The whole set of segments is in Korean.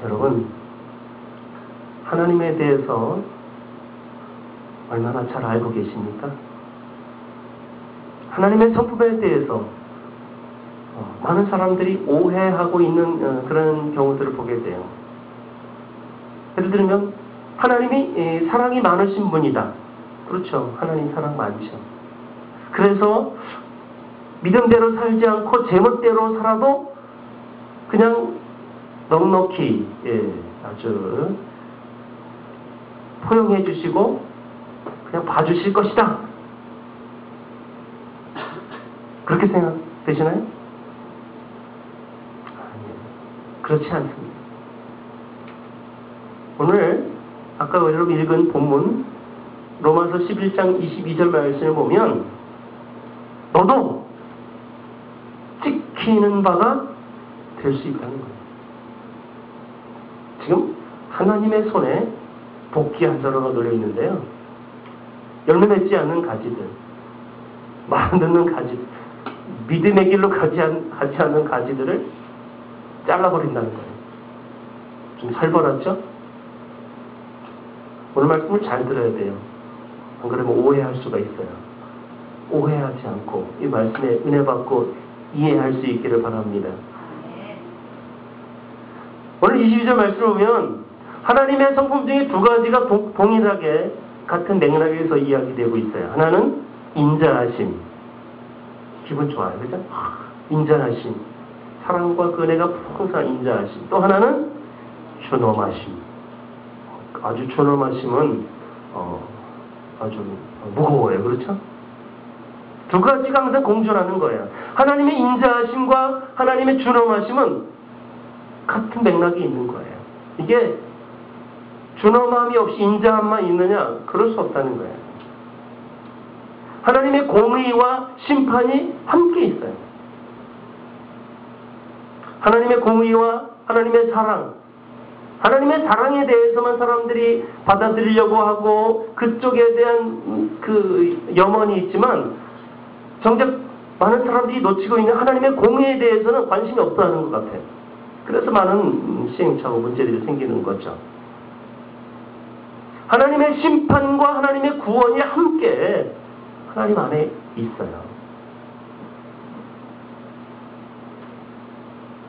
여러분, 하나님에 대해서 얼마나 잘 알고 계십니까? 하나님의 성품에 대해서 많은 사람들이 오해하고 있는 그런 경우들을 보게 돼요. 예를 들면 하나님이 사랑이 많으신 분이다. 그렇죠. 하나님 사랑 많죠. 그래서 믿음대로 살지 않고 제멋대로 살아도 그냥 넉넉히 아주 포용해 주시고 그냥 봐주실 것이다. 그렇게 생각되시나요? 아니요. 그렇지 않습니다. 오늘 아까 여러분 읽은 본문 로마서 11장 22절 말씀을 보면 너도 찍히는 바가 될 수 있다는 거예요. 지금 하나님의 손에 복귀 한 자루가 놓여 있는데요. 열매 맺지 않는 가지들, 말 듣는 가지, 믿음의 길로 가지 않는 가지들을 잘라버린다는 거예요. 좀 살벌하죠? 오늘 말씀을 잘 들어야 돼요. 안 그러면 오해할 수가 있어요. 오해하지 않고 이 말씀에 은혜 받고 이해할 수 있기를 바랍니다. 오늘 22절 말씀을 보면 하나님의 성품 중에 두 가지가 동일하게 같은 맥락에서 이야기되고 있어요. 하나는 인자하심. 기분 좋아요. 그죠? 인자하심. 사랑과 그 은혜가 풍성한 인자하심. 또 하나는 준엄하심. 아주 준엄하심은 아주 무거워요. 그렇죠? 두 가지가 항상 공존하는 거예요. 하나님의 인자하심과 하나님의 준엄하심은 같은 맥락이 있는 거예요. 이게 준엄함이 없이 인자함만 있느냐? 그럴 수 없다는 거예요. 하나님의 공의와 심판이 함께 있어요. 하나님의 공의와 하나님의 사랑, 하나님의 사랑에 대해서만 사람들이 받아들이려고 하고 그쪽에 대한 그 염원이 있지만 정작 많은 사람들이 놓치고 있는 하나님의 공의에 대해서는 관심이 없다는 것 같아요. 그래서 많은 시행착오 문제들이 생기는 거죠. 하나님의 심판과 하나님의 구원이 함께 하나님 안에 있어요.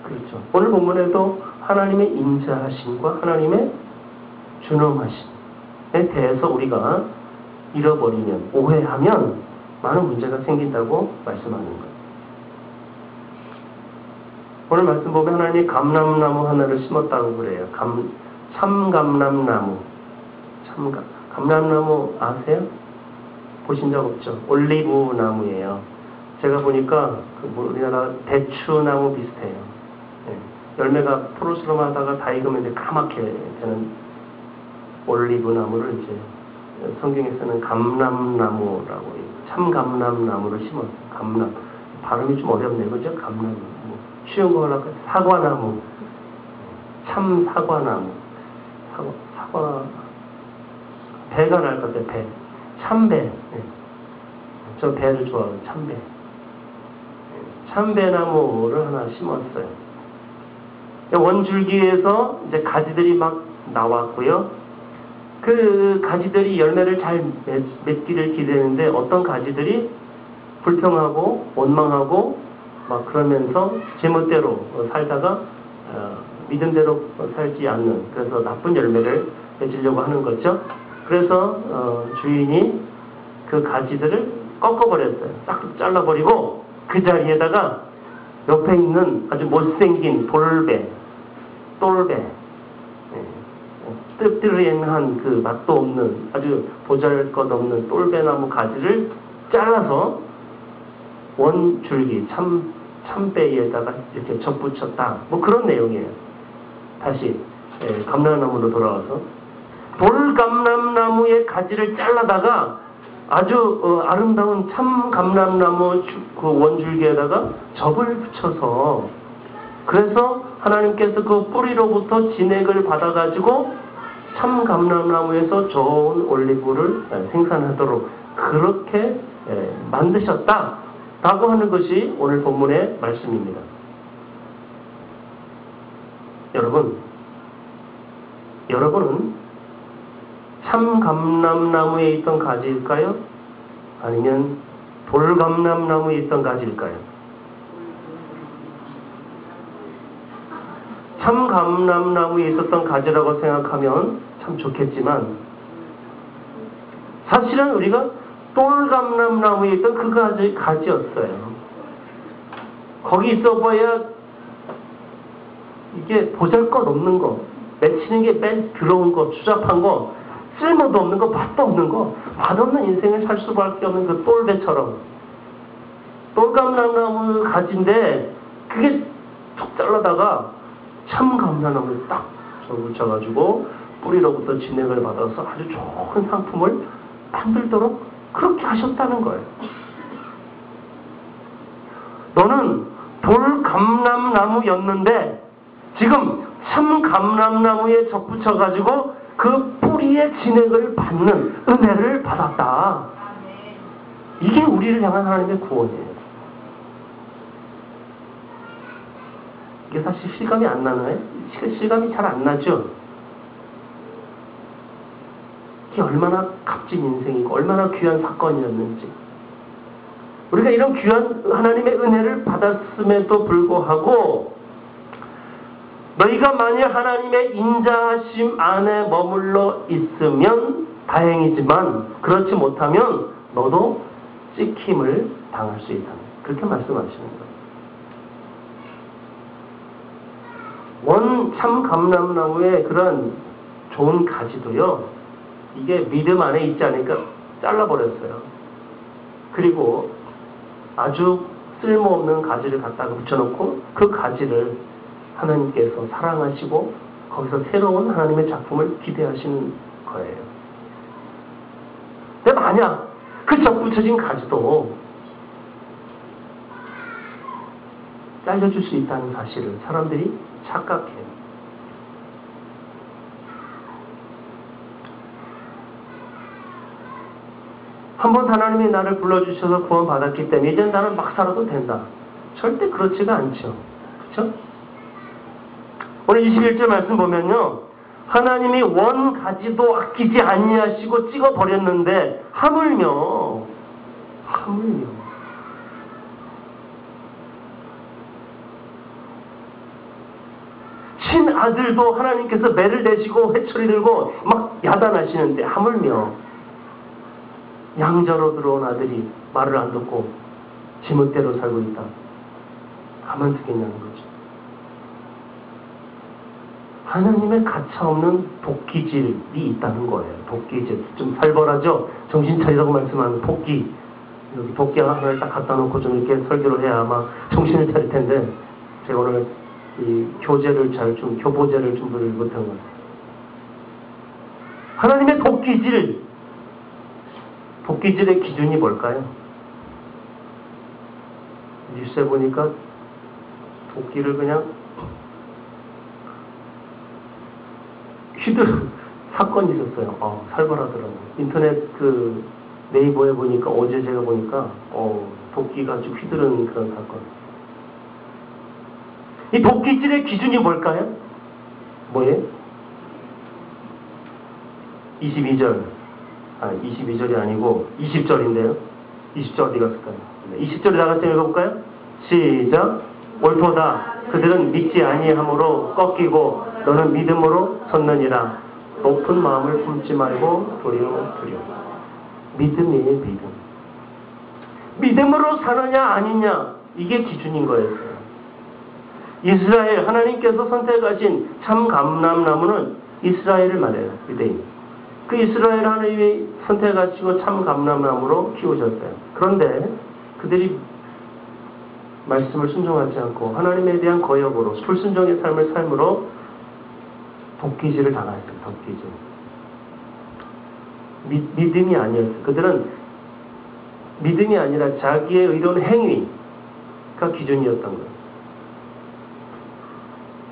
그렇죠. 오늘 본문에도 하나님의 인자하심과 하나님의 준엄하심에 대해서 우리가 잃어버리면, 오해하면 많은 문제가 생긴다고 말씀하는 거예요. 오늘 말씀 보면 하나님이 감람나무 하나를 심었다고 그래요. 참감람나무. 감람나무 아세요? 보신 적 없죠? 올리브 나무예요. 제가 보니까 우리나라 대추나무 비슷해요. 네. 열매가 푸르스름하다가 다 익으면 이제 까맣게 되는 올리브 나무를 이제 성경에서는 감람나무라고 해요. 참감람나무를 심었어요. 감람. 발음이 좀 어렵네요. 그죠? 감람. 쉬운 거 하려고 사과나무. 참 사과나무. 사과. 배가 날 것 같아요. 배. 참배. 네. 저 배를 좋아하고 참배. 참배나무를 하나 심었어요. 원줄기에서 이제 가지들이 막 나왔고요. 그 가지들이 열매를 잘 맺기를 기대했는데 어떤 가지들이 불평하고 원망하고 막 그러면서 제멋대로 살다가 믿음대로 살지 않는, 그래서 나쁜 열매를 맺으려고 하는 거죠. 그래서 주인이 그 가지들을 꺾어버렸어요. 싹 잘라버리고 그 자리에다가 옆에 있는 아주 못생긴 똘배, 뜨뜨리한 그 맛도 없는 아주 보잘것없는 똘배나무 가지를 잘라서 원줄기 참배에다가 이렇게 접붙였다. 뭐 그런 내용이에요. 다시 감람나무로 돌아와서 돌감람나무의 가지를 잘라다가 아주 아름다운 참감람나무 그 원줄기에다가 접을 붙여서, 그래서 하나님께서 그 뿌리로부터 진액을 받아가지고 참감람나무에서 좋은 올리브를 생산하도록 그렇게 만드셨다라고 하는 것이 오늘 본문의 말씀입니다. 여러분, 여러분은 참감람나무에 있던 가지일까요? 아니면 돌감람나무에 있던 가지일까요? 참감람나무에 있었던 가지라고 생각하면 참 좋겠지만 사실은 우리가 돌감람나무에 있던 그 가지였어요. 거기 있어봐야 이게 보잘것없는 거, 맺히는 게 맨 더러운 거, 추잡한 거, 쓸모도 없는 거, 맛도 없는 거, 맛없는 인생을 살 수밖에 없는 그 똘배처럼 돌감람나무 가지인데 그게 툭 잘라다가 참감람나무를 딱 붙여가지고 뿌리로부터 진액을 받아서 아주 좋은 상품을 만들도록 그렇게 하셨다는 거예요. 너는 돌감람나무였는데 지금 참감람나무에 접붙여가지고 그 뿌리의 진액을 받는 은혜를 받았다. 이게 우리를 향한 하나님의 구원이에요. 이게 사실 실감이 안 나나요? 실감이 잘 안 나죠? 이게 얼마나 값진 인생이고 얼마나 귀한 사건이었는지. 우리가 이런 귀한 하나님의 은혜를 받았음에도 불구하고 너희가 만약 하나님의 인자하심 안에 머물러 있으면 다행이지만 그렇지 못하면 너도 찍힘을 당할 수 있다. 그렇게 말씀하시는 거예요. 원 참감람나무의 그런 좋은 가지도요. 이게 믿음 안에 있지 않으니까 잘라버렸어요. 그리고 아주 쓸모없는 가지를 갖다가 붙여놓고 그 가지를 하나님께서 사랑하시고 거기서 새로운 하나님의 작품을 기대하시는 거예요. 근데 만약 그 접붙여진 가지도 잘려줄 수 있다는 사실을 사람들이 착각해요. 한번 하나님이 나를 불러주셔서 구원받았기 때문에 이제 나는 막 살아도 된다. 절대 그렇지가 않죠. 그렇죠? 오늘 21절 말씀 보면요. 하나님이 원 가지도 아끼지 아니하시고 찍어버렸는데 하물며 친아들도 하나님께서 매를 대시고 회초리 들고 막 야단하시는데 하물며 양자로 들어온 아들이 말을 안 듣고 지멋대로 살고 있다. 가만 두겠냐는 거죠. 하나님의 가차없는 도끼질이 있다는 거예요. 도끼질. 좀 살벌하죠? 정신 차리라고 말씀하는 도끼. 여기 도끼 하나를 딱 갖다 놓고 좀 이렇게 설교를 해야 아마 정신을 차릴 텐데 제가 오늘 이 교보제를 준비를 못한 거예요. 하나님의 도끼질의 기준이 뭘까요? 뉴스에 보니까 도끼를 그냥 사건이 있었어요. 살벌하더라고요. 인터넷 그 네이버에 보니까 어제 제가 보니까 도끼 가지고 휘두르는 그런 사건. 이 도끼질의 기준이 뭘까요? 뭐예요? 22절. 22절이 아니고 20절인데요. 20절 어디 갔을까요? 20절에 나갈 때 읽어볼까요? 시작. 옳도다. 그들은 믿지 아니함으로 꺾이고 너는 믿음으로 섰느니라. 높은 마음을 품지 말고 두려워. 믿음이에요. 믿음으로 사느냐 아니냐 이게 기준인 거예요. 이스라엘 하나님께서 선택하신 참감람나무는 이스라엘을 말해요. 유대인. 그 이스라엘 하나님이 선택하시고 참감람나무로 키우셨어요. 그런데 그들이 말씀을 순종하지 않고 하나님에 대한 거역으로 불순종의 삶을 삶으로 도끼질을 당했어요. 도끼질. 믿음이 아니었어요. 그들은 믿음이 아니라 자기의 의로운 행위가 기준이었던 거예요.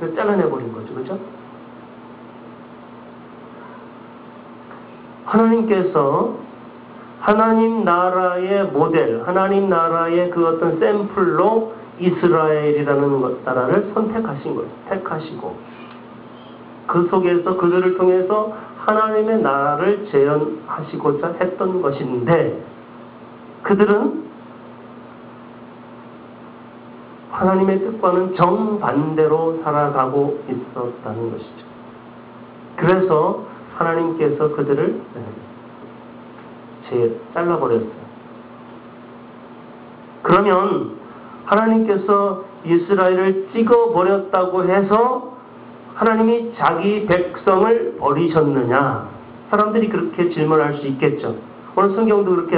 그래서 잘라내버린 거죠. 그렇죠? 하나님께서 하나님 나라의 모델, 하나님 나라의 그 어떤 샘플로 이스라엘이라는 나라를 선택하신 거예요. 택하시고 그 속에서 그들을 통해서 하나님의 나라를 재현하시고자 했던 것인데 그들은 하나님의 뜻과는 정반대로 살아가고 있었다는 것이죠. 그래서 하나님께서 그들을 잘라버렸어요. 그러면 하나님께서 이스라엘을 찍어버렸다고 해서 하나님이 자기 백성을 버리셨느냐? 사람들이 그렇게 질문할 수 있겠죠. 오늘 성경도 그렇게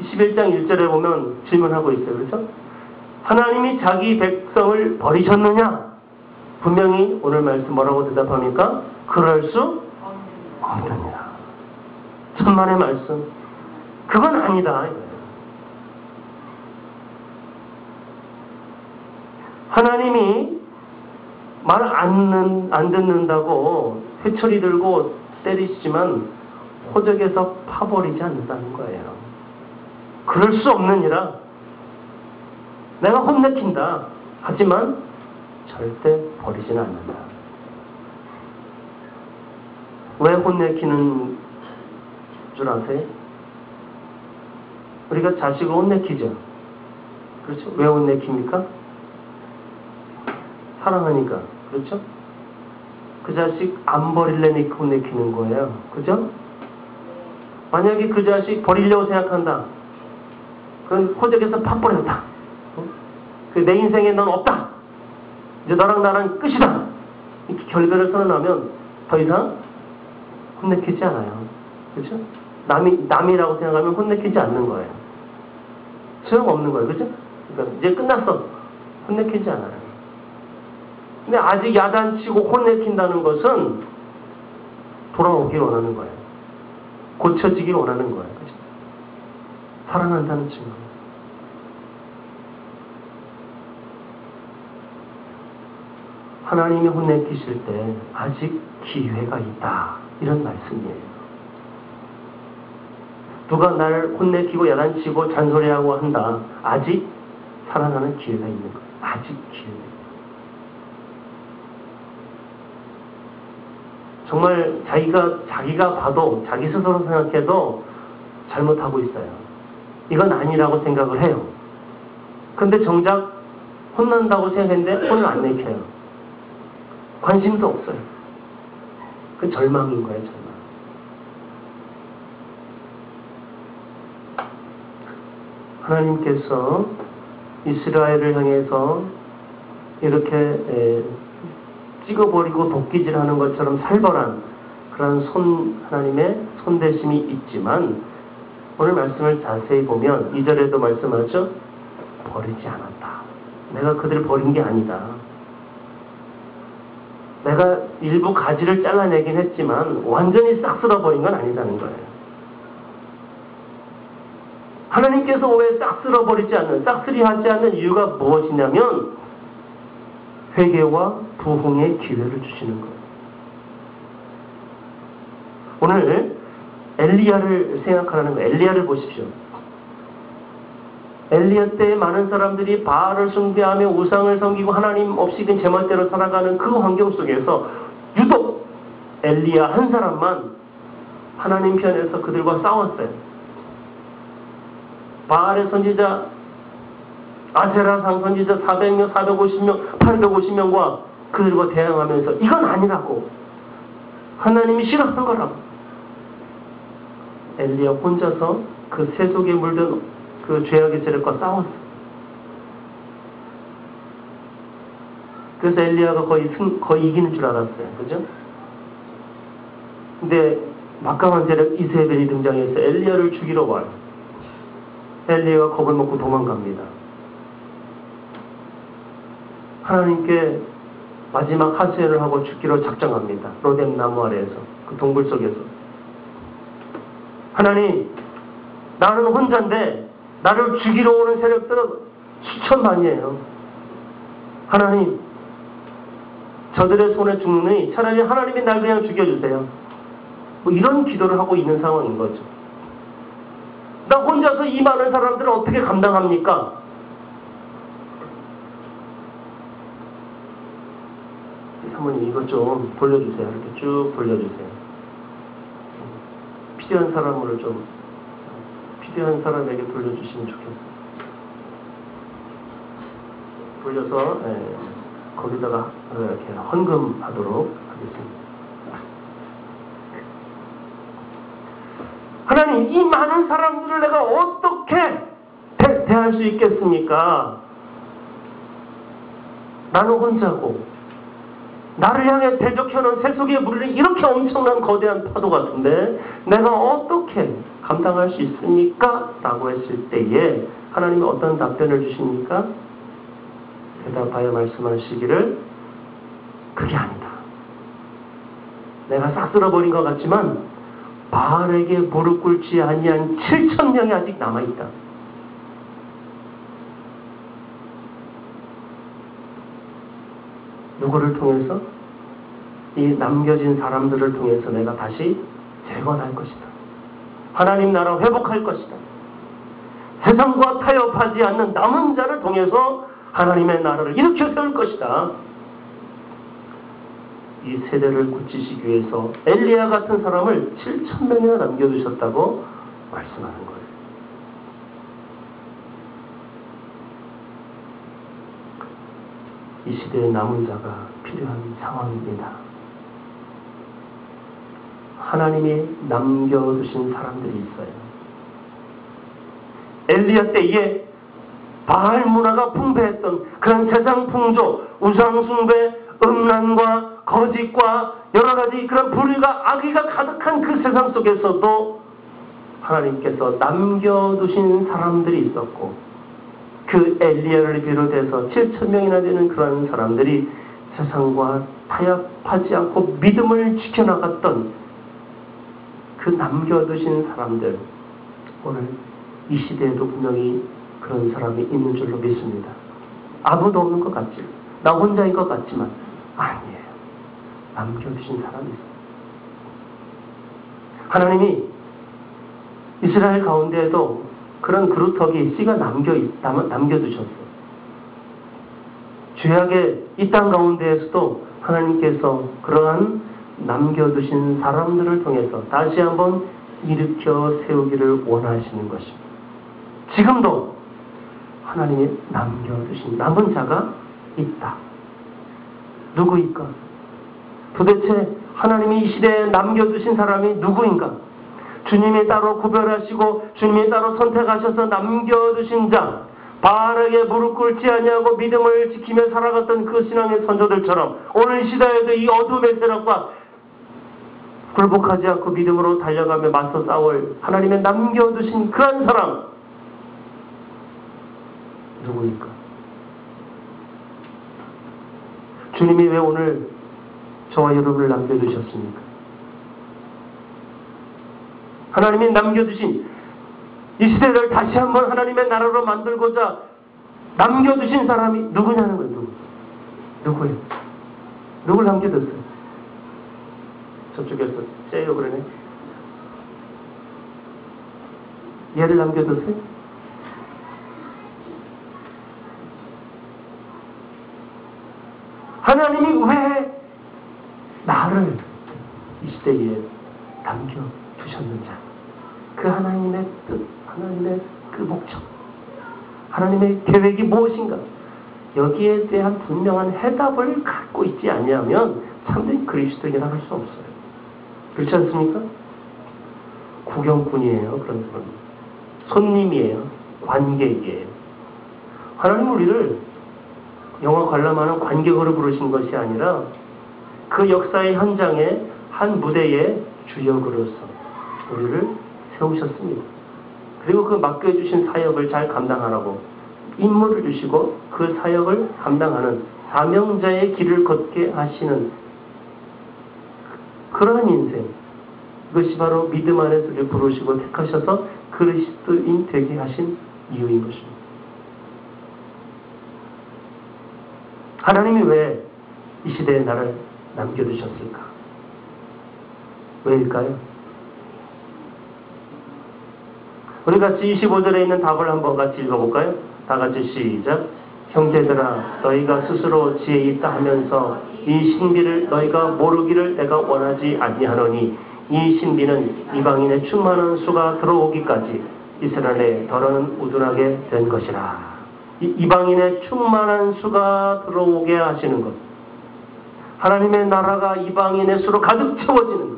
11장 1절에 보면 질문하고 있어요. 그렇죠? 하나님이 자기 백성을 버리셨느냐? 분명히 오늘 말씀 뭐라고 대답합니까? 그럴 수 없느니라. 천만의 말씀. 그건 아니다. 하나님이 말 안 듣는다고 회초리 들고 때리시지만 호적에서 파버리지 않는다는 거예요. 그럴 수 없느니라. 내가 혼내킨다. 하지만 절대 버리지는 않는다. 왜 혼내키는 줄 아세요? 우리가 자식을 혼내키죠. 그렇죠? 왜 혼내킵니까? 사랑하니까. 그렇죠? 그 자식 안 버릴래니까 혼내키는 거예요. 그죠? 만약에 그 자식 버리려고 생각한다. 그건 호적에서 팍버렸다. 내 인생에 넌 없다. 이제 너랑 나랑 끝이다. 이렇게 결별을 선언하면 더 이상 혼내키지 않아요. 그렇죠? 남이라고 생각하면 혼내키지 않는 거예요. 소용없는 거예요. 그렇죠? 그러니까 이제 끝났어. 혼내키지 않아요. 근데 아직 야단치고 혼내킨다는 것은 돌아오길 원하는 거예요. 고쳐지길 원하는 거예요. 그렇죠? 사랑한다는 증거. 하나님이 혼내키실 때 아직 기회가 있다. 이런 말씀이에요. 누가 나를 혼내키고 야단치고 잔소리하고 한다. 아직 살아나는 기회가 있는 거예요. 아직 기회가 있다. 정말 자기가 봐도 자기 스스로 생각해도 잘못하고 있어요. 이건 아니라고 생각을 해요. 근데 정작 혼난다고 생각했는데 혼을 안 내켜요. 관심도 없어요. 그 절망인 거예요, 절망. 하나님께서 이스라엘을 향해서 이렇게 찍어버리고 도끼질하는 것처럼 살벌한 그런 하나님의 손대심이 있지만 오늘 말씀을 자세히 보면 2절에도 말씀하죠. 버리지 않았다. 내가 그들을 버린 게 아니다. 내가 일부 가지를 잘라내긴 했지만 완전히 싹 쓸어버린 건 아니다는 거예요. 하나님께서 왜 싹 쓸어버리지 않는, 싹쓸이하지 않는 이유가 무엇이냐면 회개와 부흥의 기회를 주시는 거예요. 오늘 엘리야를 생각하라는 거예요. 엘리야를 보십시오. 엘리야 때 많은 사람들이 바알을 숭배하며 우상을 섬기고 하나님 없이 그냥 제멋대로 살아가는 그 환경 속에서 유독 엘리야 한 사람만 하나님 편에서 그들과 싸웠어요. 바알의 선지자 아세라상 선지자 400명, 450명, 850명과 그들과 대항하면서 이건 아니라고. 하나님이 싫어하는 거라고. 엘리야 혼자서 그 세속에 물든 그 죄악의 세력과 싸웠어. 그래서 엘리야가 거의 이기는 줄 알았어요. 그죠? 근데 막강한 세력 이세벨이 등장해서 엘리야를 죽이러 와요. 엘리야가 겁을 먹고 도망갑니다. 하나님께 마지막 하소연을 하고 죽기로 작정합니다. 로뎀 나무 아래에서, 그 동굴 속에서. 하나님, 나는 혼자인데 나를 죽이러 오는 세력들은 수천만이에요. 하나님, 저들의 손에 죽느니 차라리 하나님이 날 그냥 죽여주세요. 뭐 이런 기도를 하고 있는 상황인 거죠. 나 혼자서 이 많은 사람들을 어떻게 감당합니까? 사모님 이것 좀 돌려주세요. 이렇게 쭉 돌려주세요. 필요한 사람으로 좀, 필요한 사람에게 돌려주시면 좋겠어요. 돌려서 거기다가 이렇게 헌금하도록 하겠습니다. 하나님, 이 많은 사람들을 내가 어떻게 대할 수 있겠습니까? 나는 혼자고 나를 향해 대적해오는 세속의 무리는 이렇게 엄청난 거대한 파도 같은데 내가 어떻게 감당할 수 있습니까? 라고 했을 때에 하나님이 어떤 답변을 주십니까? 대답하여 말씀하시기를 그게 아니다. 내가 싹 쓸어버린 것 같지만 바알에게 무릎 꿇지 아니한 7,000명이 아직 남아있다. 누구를 통해서? 이 남겨진 사람들을 통해서 내가 다시 재건할 것이다. 하나님 나라 회복할 것이다. 세상과 타협하지 않는 남은 자를 통해서 하나님의 나라를 일으켜 세울 것이다. 이 세대를 고치시기 위해서 엘리야 같은 사람을 7,000명이나 남겨두셨다고 말씀하는 거예요. 이 시대에 남은 자가 필요한 상황입니다. 하나님이 남겨두신 사람들이 있어요. 엘리야 때에 바알 문화가 풍부했던 그런 세상 풍조, 우상숭배, 음란과 거짓과 여러 가지 그런 불의가 악의가 가득한 그 세상 속에서도 하나님께서 남겨두신 사람들이 있었고 그 엘리야를 비롯해서 7,000명이나 되는 그런 사람들이 세상과 타협하지 않고 믿음을 지켜나갔던 그 남겨두신 사람들, 오늘 이 시대에도 분명히 그런 사람이 있는 줄로 믿습니다. 아무도 없는 것 같지, 나 혼자인 것 같지만 아니에요. 남겨두신 사람이 있어요. 하나님이 이스라엘 가운데에도 그런 그루터기 씨가 남겨두셨어요. 죄악의 이 땅 가운데에서도 하나님께서 그러한 남겨두신 사람들을 통해서 다시 한번 일으켜 세우기를 원하시는 것입니다. 지금도 하나님이 남겨두신 남은 자가 있다. 누구일까? 도대체 하나님이 이 시대에 남겨두신 사람이 누구인가? 주님이 따로 구별하시고 주님이 따로 선택하셔서 남겨두신 자, 바알에게 무릎 꿇지 아니하고 믿음을 지키며 살아갔던 그 신앙의 선조들처럼 오늘 시대에도 이 어둠의 세력과 굴복하지 않고 믿음으로 달려가며 맞서 싸울 하나님의 남겨두신 그런 사람 누구일까? 주님이 왜 오늘 저와 여러분을 남겨두셨습니까? 하나님이 남겨두신 이 시대를 다시 한번 하나님의 나라로 만들고자 남겨두신 사람이 누구냐는 거예요. 누구예요? 누굴 남겨뒀어요? 저쪽에서 째요 그러네. 얘를 남겨뒀어요? 하나님이 왜 나를 이 시대에 남겨두셨는지 그 하나님의 뜻, 하나님의 그 목적, 하나님의 계획이 무엇인가? 여기에 대한 분명한 해답을 갖고 있지 아니하면 참된 그리스도인이라 할 수 없어요. 그렇지 않습니까? 구경꾼이에요. 그런 사람. 손님이에요. 관객이에요. 하나님 우리를 영화 관람하는 관객으로 부르신 것이 아니라 그 역사의 현장에 한 무대의 주역으로서 우리를 세우셨습니다. 그리고 그 맡겨주신 사역을 잘 감당하라고 임무를 주시고 그 사역을 감당하는 사명자의 길을 걷게 하시는 그러한 인생, 그것이 바로 믿음 안에서 우리를 부르시고 택하셔서 그리스도인 되게 하신 이유인 것입니다. 하나님이 왜 이 시대에 나를 남겨두셨을까? 왜일까요? 우리 같이 25절에 있는 답을 한번 같이 읽어볼까요? 다 같이 시작. 형제들아 너희가 스스로 지혜 있다 하면서 이 신비를 너희가 모르기를 내가 원하지 아니하노니 이 신비는 이방인의 충만한 수가 들어오기까지 이스라엘에 더러는 우둔하게 된 것이라. 이방인의 충만한 수가 들어오게 하시는 것, 하나님의 나라가 이방인의 수로 가득 채워지는 것,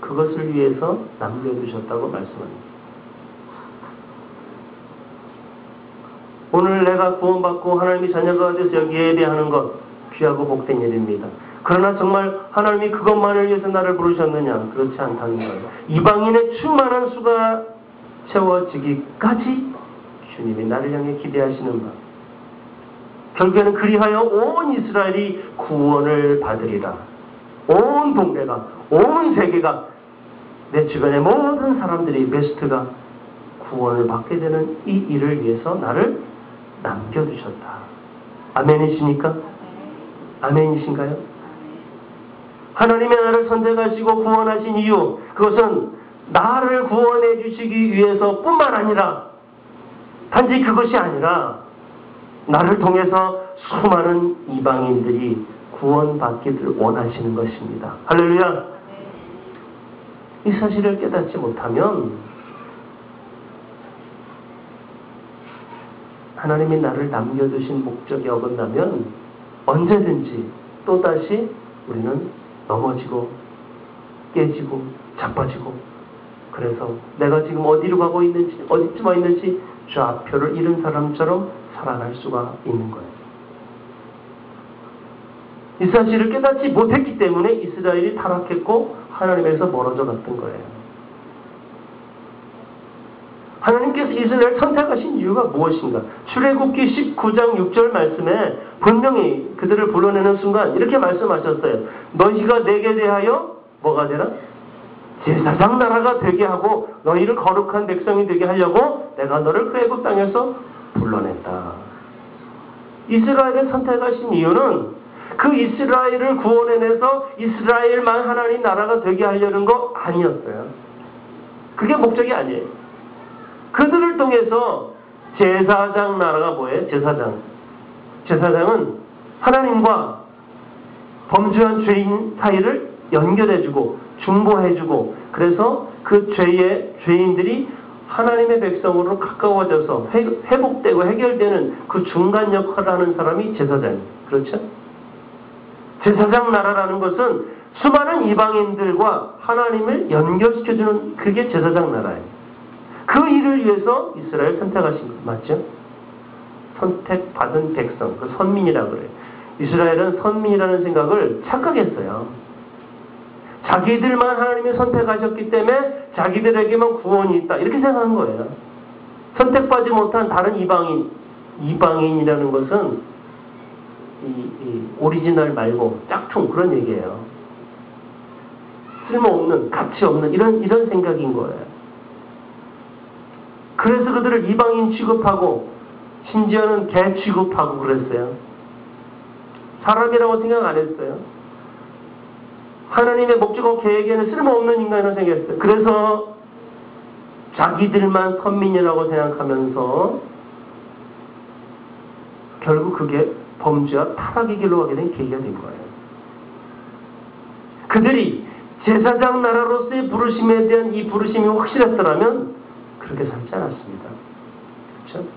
그것을 위해서 남겨두셨다고 말씀합니다. 오늘 내가 구원받고 하나님의 자녀가 돼서 여기 예배하는 것 귀하고 복된 일입니다. 그러나 정말 하나님이 그것만을 위해서 나를 부르셨느냐? 그렇지 않다는 거예요. 이방인의 충만한 수가 채워지기까지 주님이 나를 향해 기대하시는 바, 결국에는 그리하여 온 이스라엘이 구원을 받으리라. 온 동네가, 온 세계가, 내 주변의 모든 사람들이, 베스트가 구원을 받게 되는 이 일을 위해서 나를 남겨두셨다. 아멘이십니까? 아멘이신가요? 하나님의 나를 선택하시고 구원하신 이유, 그것은 나를 구원해 주시기 위해서 뿐만 아니라, 단지 그것이 아니라 나를 통해서 수많은 이방인들이 구원받기를 원하시는 것입니다. 할렐루야! 이 사실을 깨닫지 못하면 하나님이 나를 남겨두신 목적이 어긋나면 언제든지 또다시 우리는 넘어지고 깨지고 자빠지고, 그래서 내가 지금 어디로 가고 있는지, 어디쯤 와 있는지 좌표를 잃은 사람처럼 살아갈 수가 있는 거예요. 이 사실을 깨닫지 못했기 때문에 이스라엘이 타락했고 하나님에서 멀어져 갔던 거예요. 하나님께서 이스라엘을 선택하신 이유가 무엇인가? 출애굽기 19장 6절 말씀에 분명히 그들을 불러내는 순간 이렇게 말씀하셨어요. 너희가 내게 대하여 뭐가 되라? 제사장 나라가 되게 하고 너희를 거룩한 백성이 되게 하려고 내가 너를 그 애굽 땅에서 불러냈다. 이스라엘을 선택하신 이유는 그 이스라엘을 구원해내서 이스라엘만 하나님 나라가 되게 하려는 거 아니었어요. 그게 목적이 아니에요. 그들을 통해서 제사장 나라가 뭐예요? 제사장은 하나님과 범죄한 죄인 사이를 연결해주고 중보해주고, 그래서 그 죄인들이 하나님의 백성으로 가까워져서 회복되고 해결되는 그 중간 역할을 하는 사람이 제사장이에요. 그렇죠? 제사장 나라라는 것은 수많은 이방인들과 하나님을 연결시켜주는, 그게 제사장 나라예요. 그 일을 위해서 이스라엘 선택하신 것 맞죠? 선택받은 백성, 그 선민이라고 그래요. 이스라엘은 선민이라는 생각을 착각했어요. 자기들만 하나님이 선택하셨기 때문에 자기들에게만 구원이 있다, 이렇게 생각한 거예요. 선택받지 못한 다른 이방인이라는 것은 이 오리지널 말고 짝퉁, 그런 얘기예요. 쓸모없는, 가치 없는 이런 생각인 거예요. 그래서 그들을 이방인 취급하고 심지어는 개 취급하고 그랬어요. 사람이라고 생각 안 했어요. 하나님의 목적과 계획에는 쓸모없는 인간이라고 생각했어요. 그래서 자기들만 선민이라고 생각하면서 결국 그게 범죄와 타락의 길로 가게 된 계기가 된 거예요. 그들이 제사장 나라로서의 부르심에 대한 이 부르심이 확실했더라면 그렇게 살지 않았습니다. 그렇죠?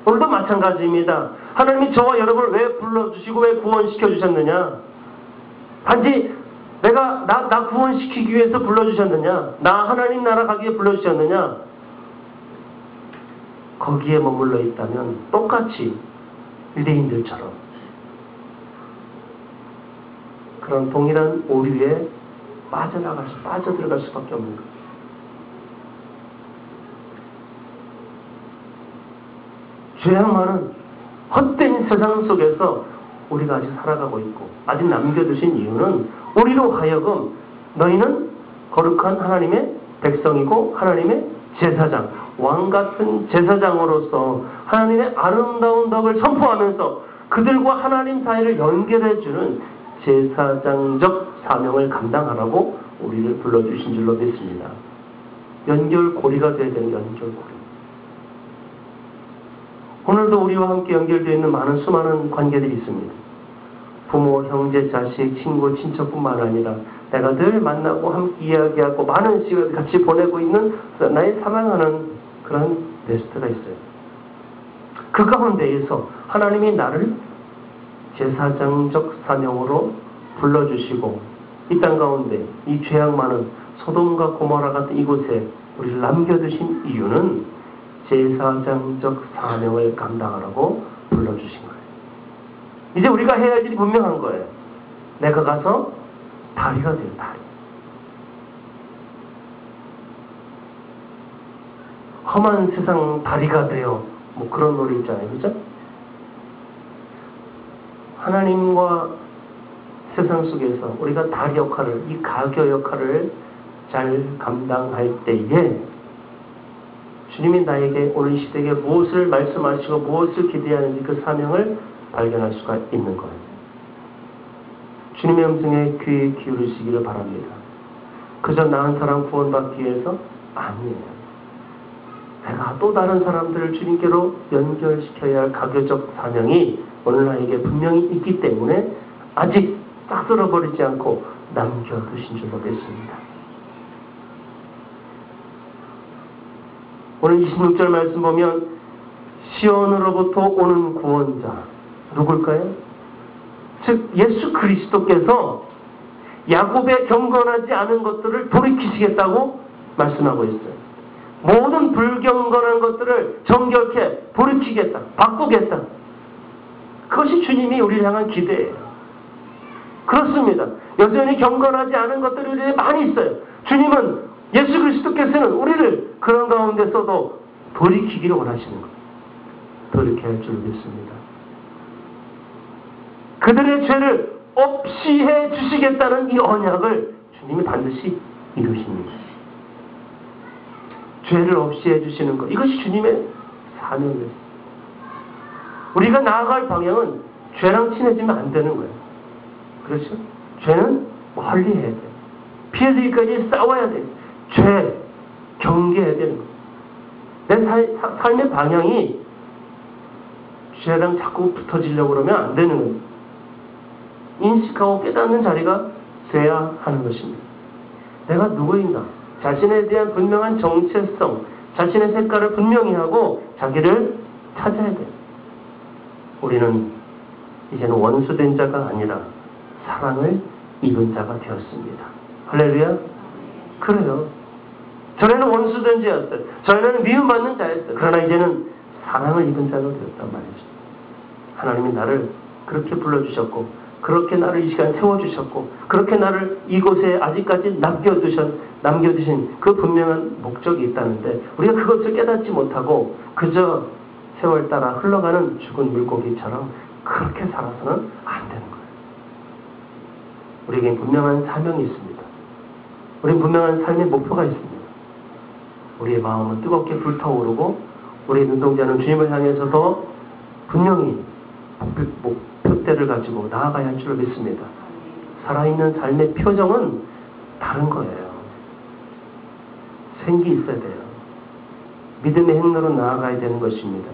오늘도 마찬가지입니다. 하나님이 저와 여러분을 왜 불러주시고 왜 구원시켜 주셨느냐? 단지 나 구원시키기 위해서 불러주셨느냐? 나 하나님 나라 가기에 불러주셨느냐? 거기에 머물러 있다면 똑같이 유대인들처럼 그런 동일한 오류에 빠져들어갈 수밖에 없는 거예요. 죄악 많은 헛된 세상 속에서 우리가 아직 살아가고 있고 아직 남겨두신 이유는 우리로 하여금 너희는 거룩한 하나님의 백성이고 하나님의 제사장, 왕같은 제사장으로서 하나님의 아름다운 덕을 선포하면서 그들과 하나님 사이를 연결해주는 제사장적 사명을 감당하라고 우리를 불러주신 줄로 믿습니다. 연결고리가 되어야 되는 연결고리. 오늘도 우리와 함께 연결되어 있는 수많은 관계들이 있습니다. 부모, 형제, 자식, 친구, 친척뿐만 아니라 내가 늘 만나고 함께 이야기하고 많은 시간을 같이 보내고 있는 나의 사랑하는 그런 베스트가 있어요. 그 가운데에서 하나님이 나를 제사장적 사명으로 불러주시고 이 땅 가운데 이 죄악 많은 소돔과 고모라 같은 이곳에 우리를 남겨두신 이유는 제사장적 사명을 감당하라고 불러주신 거예요. 이제 우리가 해야 할 일이 분명한 거예요. 내가 가서 다리가 돼요. 다리. 험한 세상 다리가 돼요. 뭐 그런 노래 있잖아요. 그죠? 하나님과 세상 속에서 우리가 다리 역할을, 이 가교 역할을 잘 감당할 때에 주님이 나에게 오늘 이 시대에 무엇을 말씀하시고 무엇을 기대하는지 그 사명을 발견할 수가 있는 거예요. 주님의 음성에 귀 기울이시기를 바랍니다. 그저 나 한 사람 구원받기 위해서 아니에요. 내가 또 다른 사람들을 주님께로 연결시켜야 할 가교적 사명이 오늘 나에게 분명히 있기 때문에 아직 딱 쓸어버리지 않고 남겨두신 줄로 믿습니다. 오늘 26절 말씀 보면 시온으로부터 오는 구원자 누굴까요? 즉 예수 그리스도께서 야곱의 경건하지 않은 것들을 돌이키시겠다고 말씀하고 있어요. 모든 불경건한 것들을 정결케 돌이키겠다, 바꾸겠다. 그것이 주님이 우리를 향한 기대예요. 그렇습니다. 여전히 경건하지 않은 것들이 많이 있어요. 주님은 예수 그리스도께서는 우리를 그런 가운데서도 돌이키기를 원하시는 거예요. 돌이켜야 할 줄 믿습니다. 그들의 죄를 없이 해 주시겠다는 이 언약을 주님이 반드시 이루십니다. 죄를 없이 해 주시는 것, 이것이 주님의 사명이에요. 우리가 나아갈 방향은 죄랑 친해지면 안 되는 거예요. 그렇죠? 죄는 멀리 해야 돼요. 피해지기까지 싸워야 돼요. 죄, 경계해야 되는 거예요. 내 삶의 방향이 죄랑 자꾸 붙어지려고 그러면 안 되는 거예요. 인식하고 깨닫는 자리가 돼야 하는 것입니다. 내가 누구인가? 자신에 대한 분명한 정체성, 자신의 색깔을 분명히 하고 자기를 찾아야 돼요. 우리는 이제는 원수된 자가 아니라 사랑을 입은 자가 되었습니다. 할렐루야? 그래요. 전에는 원수된 자였어요. 전에는 미움받는 자였어요. 그러나 이제는 사랑을 입은 자가 되었단 말이죠. 하나님이 나를 그렇게 불러주셨고 그렇게 나를 이 시간에 세워주셨고 그렇게 나를 이곳에 아직까지 남겨두신 그 분명한 목적이 있다는데 우리가 그것을 깨닫지 못하고 그저 세월 따라 흘러가는 죽은 물고기처럼 그렇게 살아서는 안 되는 거예요. 우리에게 분명한 사명이 있습니다. 우리는 분명한 삶의 목표가 있습니다. 우리의 마음은 뜨겁게 불타오르고 우리의 눈동자는 주님을 향해서도 분명히 목표대를 가지고 나아가야 할 줄 믿습니다. 살아있는 삶의 표정은 다른 거예요. 생기 있어야 돼요. 믿음의 행로로 나아가야 되는 것입니다.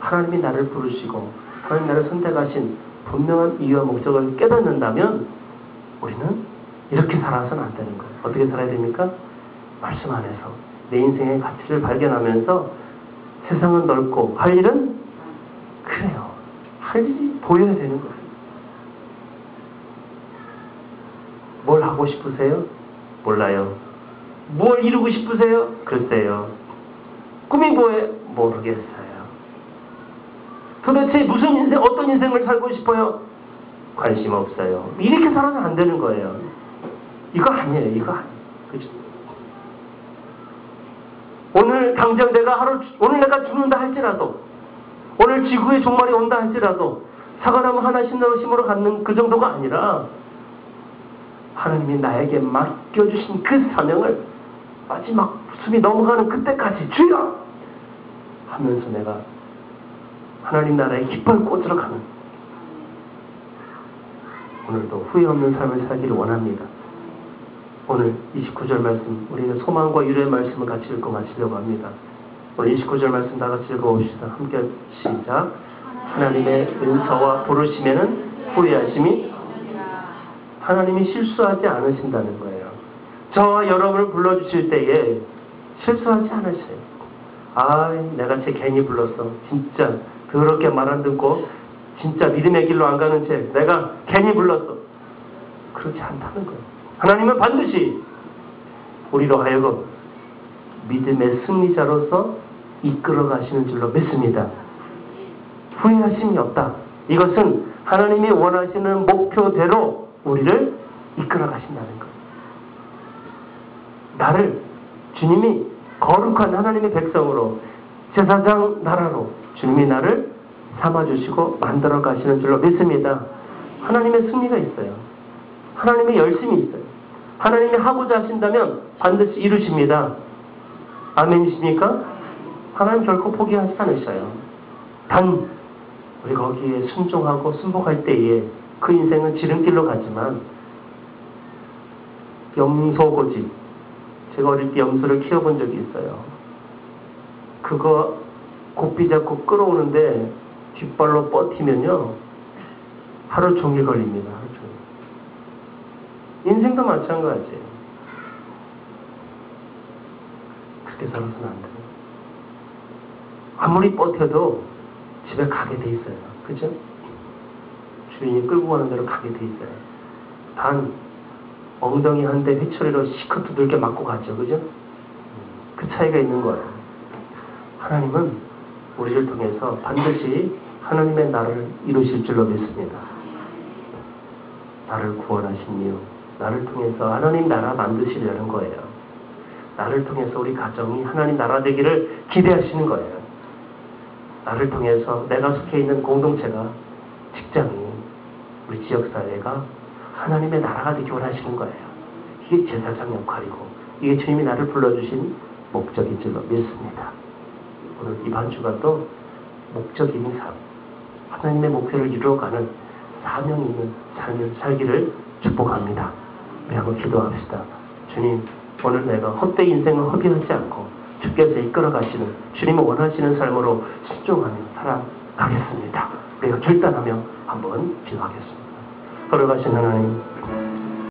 하나님이 나를 부르시고 하나님 나를 선택하신 분명한 이유와 목적을 깨닫는다면 우리는 이렇게 살아서는 안 되는 거예요. 어떻게 살아야 됩니까? 말씀 안에서 내 인생의 가치를 발견하면서 세상은 넓고 할 일은 그래요. 할 일이 보여야 되는 거예요. 뭘 하고 싶으세요? 몰라요. 뭘 이루고 싶으세요? 글쎄요. 꿈이 뭐예요? 모르겠어요. 도대체 무슨 인생, 어떤 인생을 살고 싶어요? 관심 없어요. 이렇게 살아서는 안 되는 거예요. 이거 아니에요. 이거 아니에요. 그죠? 오늘 당장 오늘 내가 죽는다 할지라도, 오늘 지구의 종말이 온다 할지라도, 사과나무 하나 심으러 갖는 그 정도가 아니라, 하나님이 나에게 맡겨주신 그 사명을 마지막 숨이 넘어가는 그때까지 주여! 하면서 내가 하나님 나라의 깊은 꽃으로 가는 오늘도 후회 없는 삶을 살기를 원합니다. 오늘 29절 말씀 우리는 소망과 유래의 말씀을 같이 읽고 마치려고 합니다. 오늘 29절 말씀 다 같이 읽어봅시다. 함께 시작. 하나님의 은사와 부르심에는 후회하심이 하나님이 실수하지 않으신다는 거예요. 저와 여러분을 불러주실 때에 실수하지 않으셔요. 아, 내가 쟤 괜히 불렀어. 진짜 그렇게 말 안 듣고 진짜 믿음의 길로 안 가는 쟤 내가 괜히 불렀어. 그렇지 않다는 거예요. 하나님은 반드시 우리로 하여금 믿음의 승리자로서 이끌어 가시는 줄로 믿습니다. 후회하심이 없다. 이것은 하나님이 원하시는 목표대로 우리를 이끌어 가신다는 거예요. 나를 주님이 거룩한 하나님의 백성으로 제사장 나라로 주님이 나를 삼아주시고 만들어 가시는 줄로 믿습니다. 하나님의 승리가 있어요. 하나님의 열심이 있어요. 하나님이 하고자 하신다면 반드시 이루십니다. 아멘이십니까? 하나님 결코 포기하지 않으셔요. 단 우리 거기에 순종하고 순복할 때에 그 인생은 지름길로 가지만 염소고지, 제가 어릴 때 염소를 키워본 적이 있어요. 그거 고삐 잡고 끌어오는데 뒷발로 버티면요 하루 종일 걸립니다. 하루 종일. 인생도 마찬가지예요. 그렇게 살아서는 안 돼요. 아무리 버텨도 집에 가게 돼 있어요. 그죠? 주인이 끌고 가는 대로 가게 돼 있어요. 단 엉덩이 한 대 회초리로 시커 두들겨 맞고 가죠. 그죠? 그 차이가 있는 거예요. 하나님은 우리를 통해서 반드시 하나님의 나라를 이루실 줄로 믿습니다. 나를 구원하신 이유, 나를 통해서 하나님 나라 만드시려는 거예요. 나를 통해서 우리 가정이 하나님 나라 되기를 기대하시는 거예요. 나를 통해서 내가 속해 있는 공동체가, 직장이, 우리 지역사회가 하나님의 나라가 되기 원하시는 거예요. 이게 제사장 역할이고 이게 주님이 나를 불러주신 목적인 줄로 믿습니다. 오늘 이번 주가 또 목적 있는 삶, 하나님의 목표를 이루어가는 사명 있는 삶을 살기를 축복합니다. 우리 한번 기도합시다. 주님, 오늘 내가 헛되이 인생을 허비하지 않고 주께서 이끌어 가시는 주님이 원하시는 삶으로 순종하며 살아가겠습니다. 우리가 결단하며 한번 기도하겠습니다. 걸어가신 하나님,